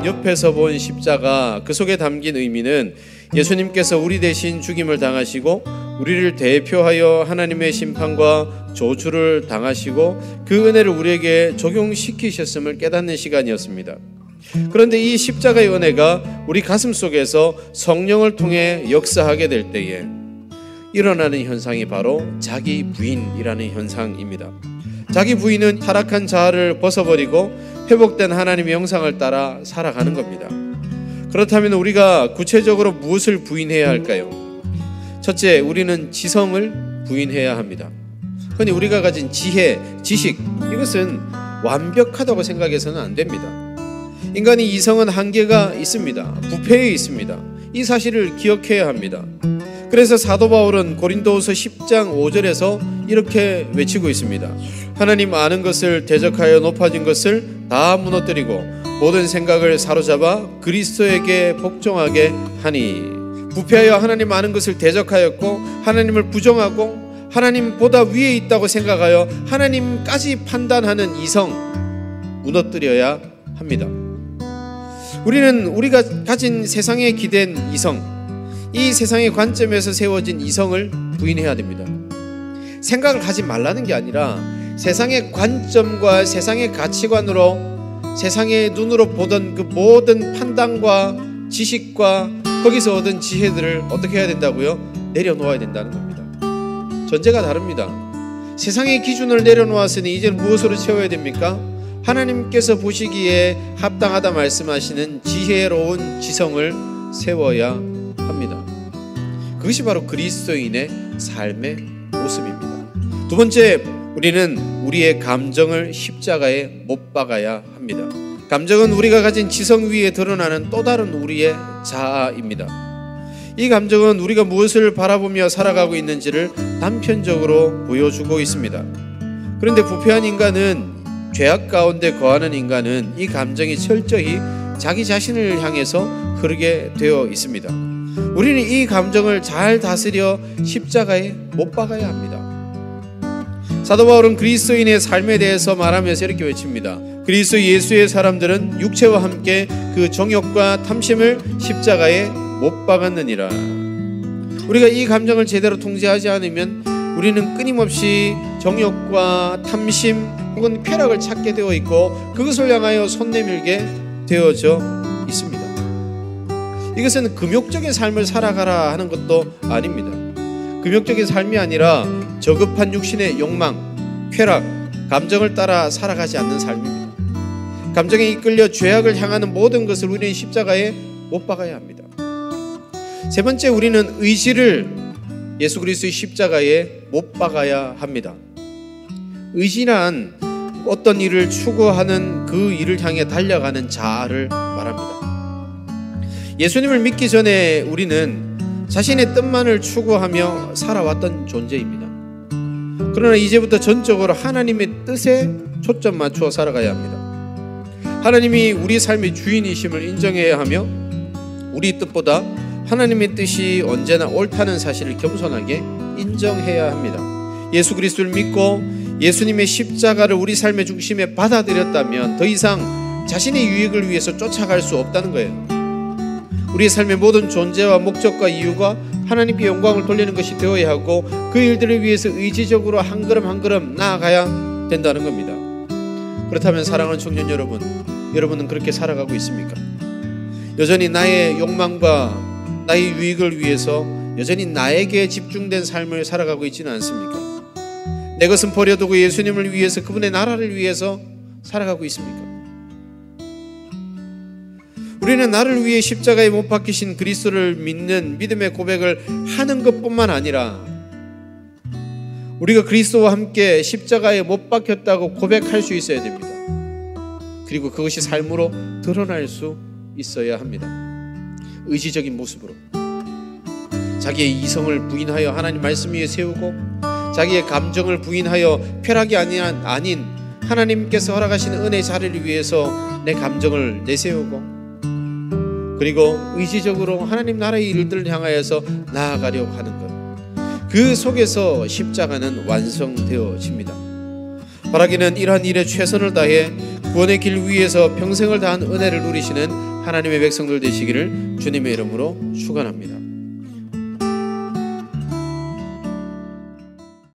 옆에서 본 십자가, 그 속에 담긴 의미는 예수님께서 우리 대신 죽임을 당하시고 우리를 대표하여 하나님의 심판과 저주를 당하시고 그 은혜를 우리에게 적용시키셨음을 깨닫는 시간이었습니다. 그런데 이 십자가의 은혜가 우리 가슴 속에서 성령을 통해 역사하게 될 때에 일어나는 현상이 바로 자기 부인이라는 현상입니다. 자기 부인은 타락한 자아를 벗어버리고 회복된 하나님의 형상을 따라 살아가는 겁니다. 그렇다면 우리가 구체적으로 무엇을 부인해야 할까요? 첫째, 우리는 지성을 부인해야 합니다. 흔히 우리가 가진 지혜, 지식, 이것은 완벽하다고 생각해서는 안 됩니다. 인간의 이성은 한계가 있습니다. 부패해 있습니다. 이 사실을 기억해야 합니다. 그래서 사도 바울은 고린도후서 10장 5절에서 이렇게 외치고 있습니다. 하나님 아는 것을 대적하여 높아진 것을 다 무너뜨리고 모든 생각을 사로잡아 그리스도에게 복종하게 하니. 부패하여 하나님 아는 것을 대적하였고 하나님을 부정하고 하나님보다 위에 있다고 생각하여 하나님까지 판단하는 이성 무너뜨려야 합니다. 우리는 우리가 가진 세상에 기댄 이성, 이 세상의 관점에서 세워진 이성을 부인해야 됩니다. 생각을 하지 말라는 게 아니라 세상의 관점과 세상의 가치관으로 세상의 눈으로 보던 그 모든 판단과 지식과 거기서 얻은 지혜들을 어떻게 해야 된다고요? 내려놓아야 된다는 겁니다. 전제가 다릅니다. 세상의 기준을 내려놓았으니 이제는 무엇으로 채워야 됩니까? 하나님께서 보시기에 합당하다 말씀하시는 지혜로운 지성을 세워야 합니다. 그것이 바로 그리스도인의 삶의 모습입니다. 두 번째, 우리는 우리의 감정을 십자가에 못 박아야 합니다. 감정은 우리가 가진 지성 위에 드러나는 또 다른 우리의 자아입니다. 이 감정은 우리가 무엇을 바라보며 살아가고 있는지를 단편적으로 보여주고 있습니다. 그런데 부패한 인간은, 죄악 가운데 거하는 인간은 이 감정이 철저히 자기 자신을 향해서 흐르게 되어 있습니다. 우리는 이 감정을 잘 다스려 십자가에 못 박아야 합니다. 사도 바울은 그리스도인의 삶에 대해서 말하면서 이렇게 외칩니다. 그리스도 예수의 사람들은 육체와 함께 그 정욕과 탐심을 십자가에 못 박았느니라. 우리가 이 감정을 제대로 통제하지 않으면 우리는 끊임없이 정욕과 탐심 혹은 쾌락을 찾게 되어 있고 그것을 향하여 손 내밀게 되어져 있습니다. 이것은 금욕적인 삶을 살아가라 하는 것도 아닙니다. 금욕적인 삶이 아니라 저급한 육신의 욕망, 쾌락, 감정을 따라 살아가지 않는 삶입니다. 감정에 이끌려 죄악을 향하는 모든 것을 우리는 십자가에 못 박아야 합니다. 세 번째, 우리는 의지를 예수 그리스도의 십자가에 못 박아야 합니다. 의지란 어떤 일을 추구하는 그 일을 향해 달려가는 자아를 말합니다. 예수님을 믿기 전에 우리는 자신의 뜻만을 추구하며 살아왔던 존재입니다. 그러나 이제부터 전적으로 하나님의 뜻에 초점 맞추어 살아가야 합니다. 하나님이 우리 삶의 주인이심을 인정해야 하며 우리 뜻보다 하나님의 뜻이 언제나 옳다는 사실을 겸손하게 인정해야 합니다. 예수 그리스도를 믿고 예수님의 십자가를 우리 삶의 중심에 받아들였다면 더 이상 자신의 유익을 위해서 쫓아갈 수 없다는 거예요. 우리의 삶의 모든 존재와 목적과 이유가 하나님께 영광을 돌리는 것이 되어야 하고 그 일들을 위해서 의지적으로 한 걸음 한 걸음 나아가야 된다는 겁니다. 그렇다면 사랑하는 청년 여러분, 여러분은 그렇게 살아가고 있습니까? 여전히 나의 욕망과 나의 유익을 위해서 여전히 나에게 집중된 삶을 살아가고 있지는 않습니까? 내 것은 버려두고 예수님을 위해서, 그분의 나라를 위해서 살아가고 있습니까? 우리는 나를 위해 십자가에 못 박히신 그리스도를 믿는 믿음의 고백을 하는 것뿐만 아니라 우리가 그리스도와 함께 십자가에 못 박혔다고 고백할 수 있어야 됩니다. 그리고 그것이 삶으로 드러날 수 있어야 합니다. 의지적인 모습으로 자기의 이성을 부인하여 하나님 말씀 위에 세우고 자기의 감정을 부인하여 쾌락이 아닌 하나님께서 허락하시는 은혜의 자리를 위해서 내 감정을 내세우고 그리고 의지적으로 하나님 나라의 일들을 향하여서 나아가려고 하는 것, 그 속에서 십자가는 완성되어집니다. 바라기는 이러한 일에 최선을 다해 구원의 길 위에서 평생을 다한 은혜를 누리시는 하나님의 백성들 되시기를 주님의 이름으로 축원합니다.